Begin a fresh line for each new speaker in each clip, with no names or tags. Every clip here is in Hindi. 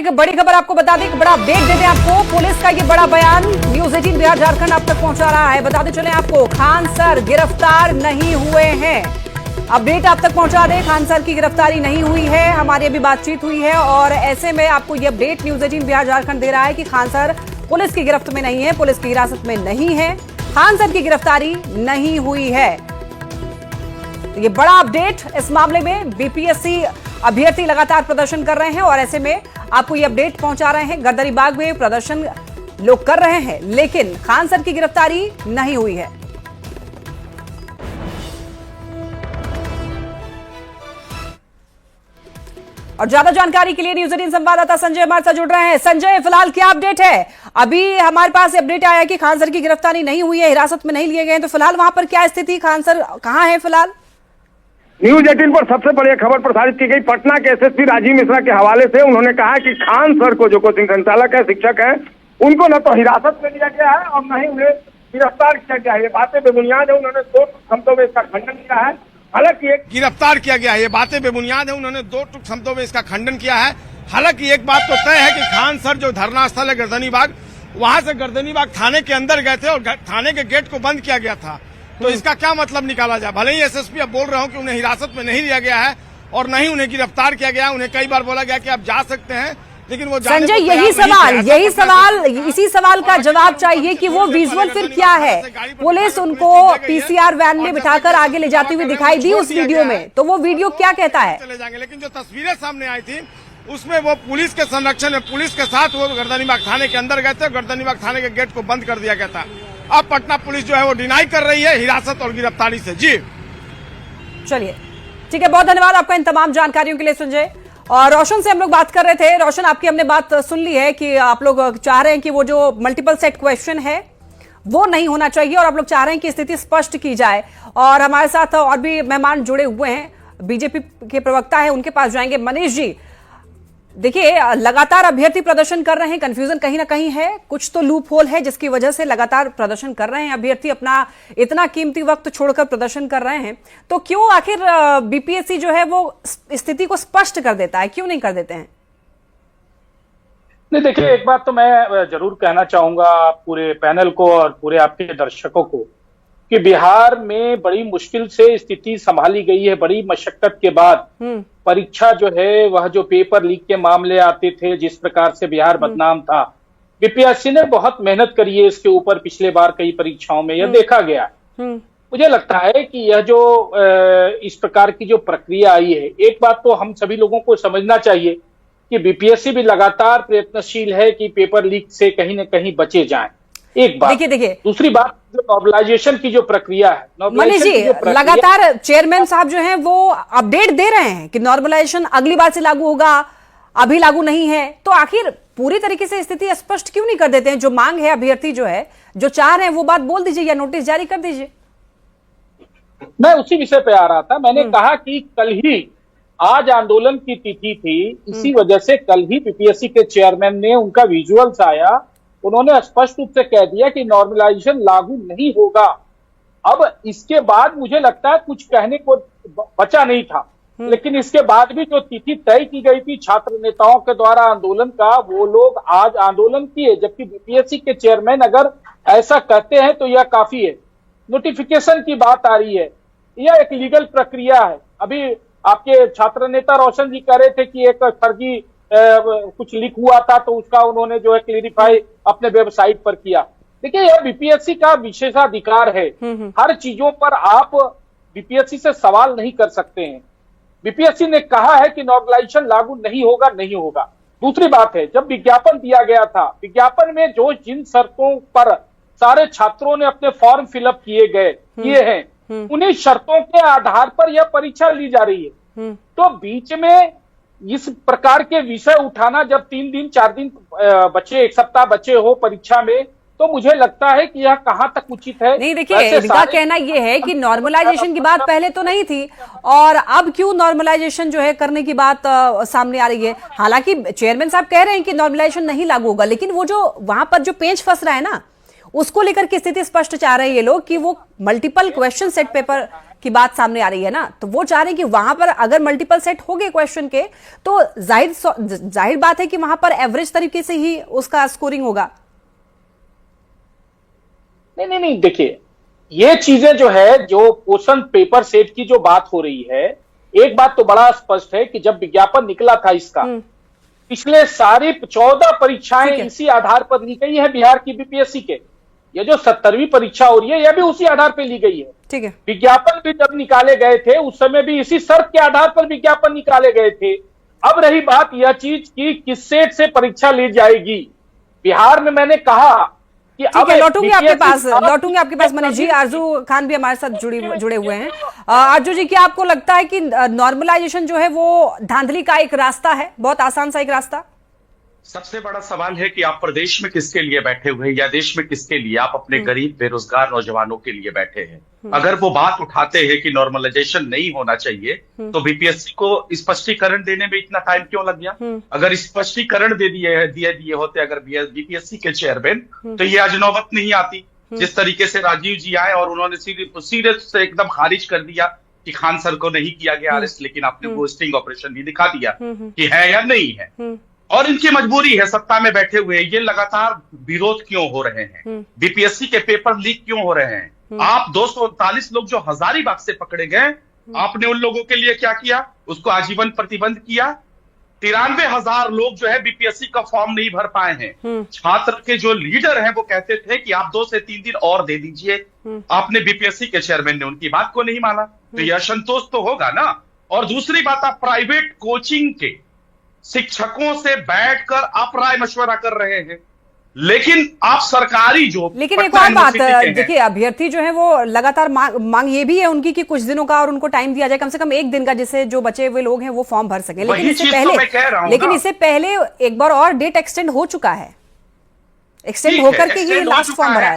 एक बड़ी खबर आपको बता दें, बड़ा अपडेट देते हैं आपको। पुलिस का ये बड़ा बयान न्यूज 18 बिहार झारखंड आप तक पहुंचा रहा है। बताते चले आपको, खान सर गिरफ्तार नहीं हुए हैं। अपडेट आप तक पहुंचा दें, खान सर की गिरफ्तारी नहीं हुई है। हमारी अभी बातचीत हुई है और ऐसे में आपको ये अपडेट न्यूज 18 बिहार झारखंड दे रहा है कि खान सर पुलिस की गिरफ्त में नहीं है, पुलिस की हिरासत में नहीं है। खान सर की गिरफ्तारी नहीं हुई है। ये बड़ा अपडेट इस मामले में। बीपीएससी अभ्यर्थी लगातार प्रदर्शन कर रहे हैं और ऐसे में आपको ये अपडेट पहुंचा रहे हैं। गर्दनीबाग में प्रदर्शन लोग कर रहे हैं, लेकिन खान सर की गिरफ्तारी नहीं हुई है। और ज्यादा जानकारी के लिए न्यूज 18 संवाददाता संजय हमारे साथ जुड़ रहे हैं। संजय, फिलहाल क्या अपडेट है? अभी हमारे पास अपडेट आया कि खान सर की गिरफ्तारी नहीं हुई है, हिरासत में नहीं लिए गए हैं, तो फिलहाल वहां पर क्या स्थिति, खान सर कहां है फिलहाल?
न्यूज 18 पर सबसे बड़ी खबर प्रसारित की गई पटना के एसएसपी राजीव मिश्रा के हवाले से। उन्होंने कहा कि खान सर को, जो कोचिंग संचालक है, शिक्षक है, उनको न तो हिरासत में लिया गया है और न ही उन्हें गिरफ्तार किया गया है। ये बातें बेबुनियाद है। उन्होंने 2 शब्दों में इसका खंडन किया है। हालांकि एक
गिरफ्तार किया गया है, ये बातें बेबुनियाद है। उन्होंने 2 शब्दों में इसका खंडन किया है। हालांकि एक बात तो तय है कि खान सर जो धरना स्थल है गर्दनीबाग, वहां से गर्दनीबाग थाने के अंदर गए थे और थाने के गेट को बंद किया गया था। तो इसका क्या मतलब निकाला जाए? भले ही एसएसपी अब बोल रहा हूं कि उन्हें हिरासत में नहीं लिया गया है और नहीं उन्हें गिरफ्तार किया गया। उन्हें कई बार बोला गया कि आप जा सकते हैं, लेकिन वो
संजय, इसी सवाल का जवाब चाहिए कि वो विजुअल फिर क्या है? पुलिस उनको पीसीआर वैन में बिठाकर आगे ले जाती हुई दिखाई दी उस वीडियो में, तो वो वीडियो क्या कहता है?
चले जाएंगे, लेकिन जो तस्वीरें सामने आई थी उसमें वो पुलिस के संरक्षण में, पुलिस के साथ वो गर्दनीबाग थाने के अंदर गए थे। गर्दनीबाग थाने के गेट को बंद कर दिया गया था। अब पटना पुलिस जो है वो डिनाई कर रही है हिरासत और गिरफ्तारी से। जी
चलिए, ठीक है, बहुत धन्यवाद आपका इन तमाम जानकारियों के लिए संजय। और रोशन से हम लोग बात कर रहे थे। रोशन, आपकी हमने बात सुन ली है कि आप लोग चाह रहे हैं कि वो जो मल्टीपल सेट क्वेश्चन है वो नहीं होना चाहिए और आप लोग चाह रहे हैं कि स्थिति स्पष्ट की जाए। और हमारे साथ और भी मेहमान जुड़े हुए हैं, बीजेपी के प्रवक्ता है, उनके पास जाएंगे। मनीष जी, देखिए, लगातार अभ्यर्थी प्रदर्शन कर रहे हैं, कंफ्यूजन कहीं ना कहीं है, कुछ तो लूप होल है जिसकी वजह से लगातार प्रदर्शन कर रहे हैं अभ्यर्थी, अपना इतना कीमती वक्त छोड़कर प्रदर्शन कर रहे हैं। तो क्यों आखिर बीपीएससी जो है वो स्थिति को स्पष्ट कर देता है, क्यों नहीं कर देते हैं?
नहीं, देखिए, एक बात तो मैं जरूर कहना चाहूंगा पूरे पैनल को और पूरे आपके दर्शकों को कि बिहार में बड़ी मुश्किल से स्थिति संभाली गई है। बड़ी मशक्कत के बाद परीक्षा जो है, वह जो पेपर लीक के मामले आते थे, जिस प्रकार से बिहार बदनाम था, बीपीएससी ने बहुत मेहनत करी है इसके ऊपर। पिछले बार कई परीक्षाओं में यह देखा गया। मुझे लगता है कि यह जो इस प्रकार की जो प्रक्रिया आई है, एक बात तो हम सभी लोगों को समझना चाहिए कि बीपीएससी भी लगातार प्रयत्नशील है कि पेपर लीक से कहीं न कहीं बचे जाएं। एक बात। देखिए, दूसरी बात, जो नॉर्मलाइजेशन की जो प्रक्रिया है,
मनीष जी, लगातार चेयरमैन साहब जो हैं वो अपडेट दे रहे हैं कि नॉर्मलाइजेशन अगली बार से लागू होगा, अभी लागू नहीं है। तो आखिर पूरी तरीके से स्थिति स्पष्ट क्यों नहीं कर देते हैं? जो मांग है, अभ्यर्थी जो है, जो चाह रहे हैं, वो बात बोल दीजिए या नोटिस जारी कर दीजिए।
मैं उसी विषय पे आ रहा था। मैंने कहा कि कल ही, आज आंदोलन की तिथि थी, इसी वजह से कल ही बीपीएससी के चेयरमैन ने, उनका विजुअल्स आया, उन्होंने स्पष्ट रूप से कह दिया कि नॉर्मलाइजेशन लागू नहीं होगा। अब इसके बाद मुझे लगता है कुछ कहने को बचा नहीं था, लेकिन इसके बाद भी जो तिथि तय की गई थी छात्र नेताओं के द्वारा आंदोलन का, वो लोग आज आंदोलन किए। जबकि बीपीएससी के चेयरमैन अगर ऐसा कहते हैं तो यह काफी है। नोटिफिकेशन की बात आ रही है, यह एक लीगल प्रक्रिया है। अभी आपके छात्र नेता रोशन जी कह रहे थे कि एक फर्जी कुछ लीक हुआ था, तो उसका उन्होंने जो है क्लेरिफाई अपने वेबसाइट पर किया। देखिए, यह बीपीएससी का विशेषाधिकार है। हर चीजों पर आप बीपीएससी से सवाल नहीं कर सकते हैं। बीपीएससी ने कहा है कि नॉर्मलाइजेशन लागू नहीं होगा, नहीं होगा। दूसरी बात है, जब विज्ञापन दिया गया था, विज्ञापन में जो जिन शर्तों पर सारे छात्रों ने अपने फॉर्म फिलअप किए हैं, उन्हीं शर्तों के आधार पर यह परीक्षा ली जा रही है। तो बीच में इस प्रकार के विषय उठाना, जब 3 दिन 4 दिन बचे, 1 सप्ताह बचे हो परीक्षा में, तो मुझे लगता है कि यह कहां तक उचित है।
नहीं, देखिए, इनका कहना यह है कि नॉर्मलाइजेशन की बात पहले तो नहीं थी और अब क्यों नॉर्मलाइजेशन जो है करने की बात सामने आ रही है। हालांकि चेयरमैन साहब कह रहे हैं कि नॉर्मलाइजेशन नहीं लागू होगा, लेकिन वो जो वहां पर जो पेंच फंस रहा है ना, उसको लेकर की स्थिति स्पष्ट चाह रहे हैं ये लोग कि वो मल्टीपल क्वेश्चन सेट पेपर की बात सामने आ रही है ना, तो वो चाह रहे हैं कि वहां पर अगर मल्टीपल सेट हो गए क्वेश्चन के तो जाहिर बात है कि वहां पर एवरेज तरीके से ही उसका स्कोरिंग होगा।
नहीं, देखिए ये चीजें जो है, जो क्वेश्चन पेपर सेट की जो बात हो रही है, एक बात तो बड़ा स्पष्ट है कि जब विज्ञापन निकला था इसका, पिछले सारी 14 परीक्षाएं इसी आधार पर ली गई है बिहार की बीपीएससी के। ये जो 70वीं परीक्षा हो रही है, यह भी उसी आधार पर ली गई है।
ठीक है।
विज्ञापन भी जब निकाले गए थे उस समय भी इसी शर्त के आधार पर विज्ञापन निकाले गए थे। अब रही बात यह चीज की किस सेट से परीक्षा ली जाएगी, बिहार में मैंने कहा कि अब
लौटूंगे आपके पास मनीष जी। आरजू खान भी हमारे साथ जुड़े हुए हैं। आरजू जी, क्या आपको लगता है कि नॉर्मलाइजेशन जो है वो धांधली का एक रास्ता है, बहुत आसान सा एक रास्ता?
सबसे बड़ा सवाल है कि आप प्रदेश में किसके लिए बैठे हुए हैं या देश में किसके लिए? आप अपने गरीब बेरोजगार नौजवानों के लिए बैठे हैं। अगर वो बात उठाते हैं कि नॉर्मलाइजेशन नहीं होना चाहिए तो बीपीएससी को स्पष्टीकरण देने में इतना टाइम क्यों लग गया? अगर स्पष्टीकरण दे दिए होते अगर बीपीएससी के चेयरमैन, तो ये आज नौबत नहीं आती। जिस तरीके से राजीव जी आए और उन्होंने सीरियस से एकदम खारिज कर दिया कि खान सर को नहीं किया गया अरेस्ट, लेकिन आपने वो स्टिंग ऑपरेशन भी दिखा दिया कि है या नहीं है। और इनकी मजबूरी है, सत्ता में बैठे हुए ये लगातार विरोध क्यों हो रहे हैं? बीपीएससी के पेपर लीक क्यों हो रहे हैं? आप 239 लोग जो हजारीबाग से पकड़े गए, आपने उन लोगों के लिए क्या किया? उसको आजीवन प्रतिबंध किया। 93,000 लोग जो है बीपीएससी का फॉर्म नहीं भर पाए हैं। छात्र के जो लीडर हैं वो कहते थे कि आप 2 से 3 दिन और दे दीजिए। आपने बीपीएससी के चेयरमैन ने उनकी बात को नहीं माना, तो यह असंतोष तो होगा ना। और दूसरी बात, आप प्राइवेट कोचिंग के शिक्षकों से बैठकर आप राय मशवरा कर रहे हैं, लेकिन आप सरकारी जो
लेकिन एक और बात देखिए, अभ्यर्थी जो है वो लगातार मांग ये भी है उनकी कि कुछ दिनों का और उनको टाइम दिया जाए, कम से कम 1 दिन का, जिससे जो बचे हुए लोग हैं वो फॉर्म भर सके। लेकिन इससे पहले एक बार और डेट एक्सटेंड हो चुका है, एक्सटेंड होकर के ही लास्ट फॉर्म भरा है।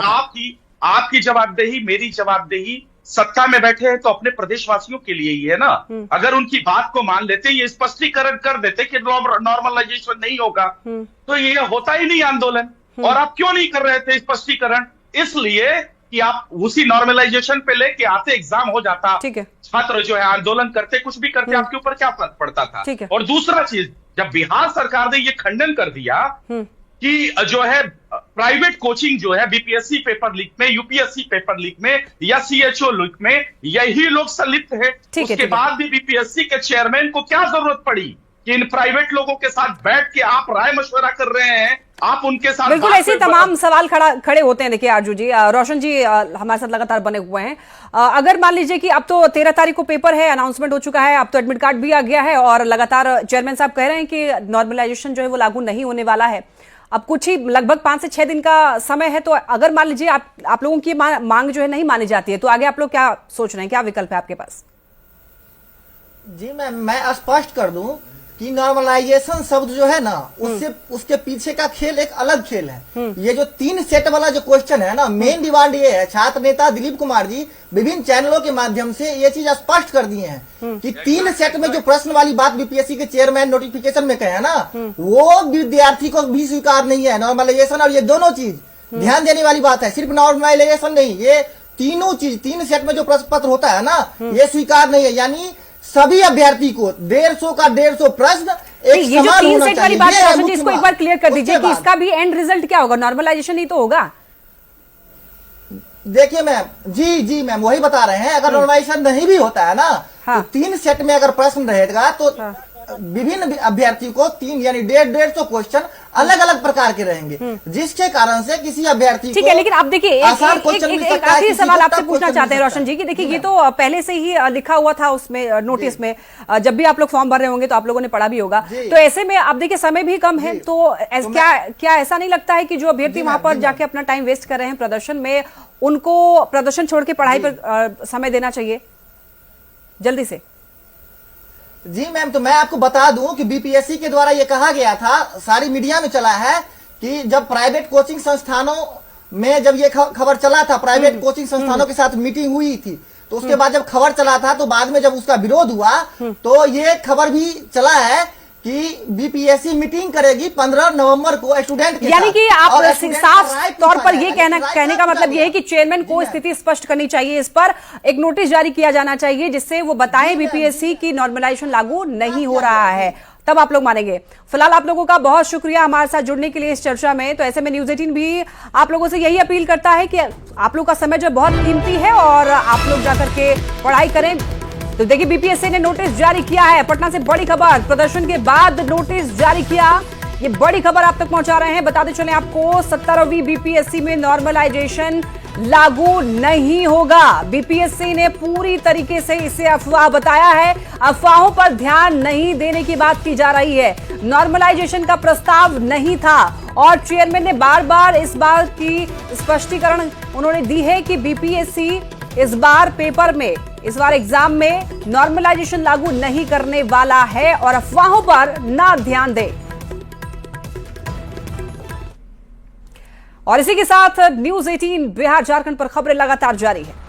आपकी जवाबदेही, मेरी जवाबदेही, सत्ता में बैठे हैं तो अपने प्रदेशवासियों के लिए ही है ना। अगर उनकी बात को मान लेते, ये स्पष्टीकरण कर देते कि नॉर्मलाइजेशन नहीं होगा, तो ये होता ही नहीं आंदोलन। और आप क्यों नहीं कर रहे थे स्पष्टीकरण? इसलिए कि आप उसी नॉर्मलाइजेशन पे लेके आते, एग्जाम हो जाता, छात्र जो है आंदोलन करते, कुछ भी करते, आपके ऊपर क्या फर्क पड़ता था? और दूसरा चीज, जब बिहार सरकार ने ये खंडन कर दिया कि जो है प्राइवेट कोचिंग जो है बीपीएससी पेपर लीक में, यूपीएससी पेपर लीक में या सीएचओ लीक में यही लोग संलिप्त है, उसके बाद भी बीपीएससी के चेयरमैन को क्या जरूरत पड़ी कि इन प्राइवेट लोगों के साथ बैठ के आप राय मशवरा कर रहे हैं? आप उनके साथ
बिल्कुल ऐसे तमाम सवाल खड़े होते हैं। देखिए आरजू जी, रोशन जी हमारे साथ लगातार बने हुए हैं। अगर मान लीजिए कि अब तो 13 तारीख को पेपर है, अनाउंसमेंट हो चुका है, अब तो एडमिट कार्ड भी आ गया है और लगातार चेयरमैन साहब कह रहे हैं कि नॉर्मलाइजेशन जो है वो लागू नहीं होने वाला है। अब कुछ ही लगभग 5 से 6 दिन का समय है, तो अगर मान लीजिए आप लोगों की मांग जो है नहीं मानी जाती है, तो आगे आप लोग क्या सोच रहे हैं, क्या विकल्प है आपके पास?
जी मैं स्पष्ट कर दूं कि नॉर्मलाइजेशन शब्द जो है ना, उसके पीछे का खेल एक अलग खेल है। ये जो 3 सेट वाला जो क्वेश्चन है ना, मेन डिमांड ये है, छात्र नेता दिलीप कुमार जी विभिन्न चैनलों के माध्यम से ये चीज स्पष्ट कर दिए हैं कि 3 सेट में जो प्रश्न वाली बात बीपीएससी के चेयरमैन नोटिफिकेशन में कहे हैं ना, वो विद्यार्थी को भी स्वीकार नहीं है। नॉर्मलाइजेशन और ये दोनों चीज ध्यान देने वाली बात है, सिर्फ नॉर्मलाइजेशन नहीं, ये तीनों चीज 3 सेट में जो प्रश्न पत्र होता है ना, ये स्वीकार नहीं है। यानी सभी अभ्यर्थी को 150 का 150 प्रश्न एक
ये जो 3 सेट वाली बात है, रोशन जी इसको एक बार क्लियर कर दीजिए कि इसका भी एंड रिजल्ट क्या होगा? नॉर्मलाइजेशन ही तो होगा।
देखिए मैम, जी मैम वही बता रहे हैं, अगर नॉर्मलाइजेशन नहीं भी होता है ना, तो 3 सेट में अगर प्रश्न रहेगा तो विभिन्न अभ्यर्थी को 3 यानी 150 क्वेश्चन अलग अलग प्रकार के रहेंगे, जिसके कारण से किसी अभ्यर्थी को।
ठीक है, लेकिन आप देखिए एक आखिरी सवाल आपसे पूछना चाहते हैं रोशन जी, कि देखिए ये तो पहले से ही लिखा हुआ था उसमें नोटिस में, जब भी आप लोग फॉर्म भर रहे होंगे तो आप लोगों ने पढ़ा भी होगा, तो ऐसे में आप देखिए समय भी कम है, तो क्या ऐसा नहीं लगता है कि जो अभ्यर्थी वहां पर जाके अपना टाइम वेस्ट कर रहे हैं प्रदर्शन में, उनको प्रदर्शन छोड़ के पढ़ाई पर समय देना चाहिए जल्दी से?
जी मैम, तो मैं आपको बता दूं कि बीपीएससी के द्वारा ये कहा गया था, सारी मीडिया में चला है कि जब प्राइवेट कोचिंग संस्थानों में जब ये खबर चला था, प्राइवेट कोचिंग संस्थानों के साथ मीटिंग हुई थी, तो उसके बाद जब खबर चला था, तो बाद में जब उसका विरोध हुआ तो ये खबर भी चला है कि बीपीएससी मीटिंग करेगी 15 नवंबर को स्टूडेंट के
यानी
साथ।
कि
और
आप
स्टूडेंट
साफ
का राय
तौर
पूछा
पर
है,
ये
लेकिन राय
कहने का
क्या
मतलब ये है कि चेयरमैन
जी
को
मैम।
स्थिति स्पष्ट करनी चाहिए, इस पर एक नोटिस जारी किया जाना चाहिए जिससे वो बताएं बीपीएससी की नॉर्मलाइजेशन लागू नहीं हो रहा है, तब आप लोग मानेंगे। फिलहाल आप लोगों का बहुत शुक्रिया हमारे साथ जुड़ने के लिए इस चर्चा में। तो ऐसे में न्यूज़ 18 भी आप लोगों से यही अपील करता है कि आप लोग का समय जो बहुत कीमती है और आप लोग जाकर के पढ़ाई करें। तो देखिए बीपीएससी ने नोटिस जारी किया है, पटना से बड़ी खबर, प्रदर्शन के बाद नोटिस जारी किया, ये बड़ी खबर आप तक पहुंचा रहे हैं। बताते चले आपको 17वीं बीपीएससी में नॉर्मलाइजेशन लागू नहीं होगा। बीपीएससी ने पूरी तरीके से इसे अफवाह बताया है, अफवाहों पर ध्यान नहीं देने की बात की जा रही है। नॉर्मलाइजेशन का प्रस्ताव नहीं था और चेयरमैन ने बार बार इस बात की स्पष्टीकरण उन्होंने दी है कि बीपीएससी इस बार पेपर में, इस बार एग्जाम में नॉर्मलाइजेशन लागू नहीं करने वाला है और अफवाहों पर ना ध्यान दे। और इसी के साथ न्यूज़ 18 बिहार झारखंड पर खबरें लगातार जारी है।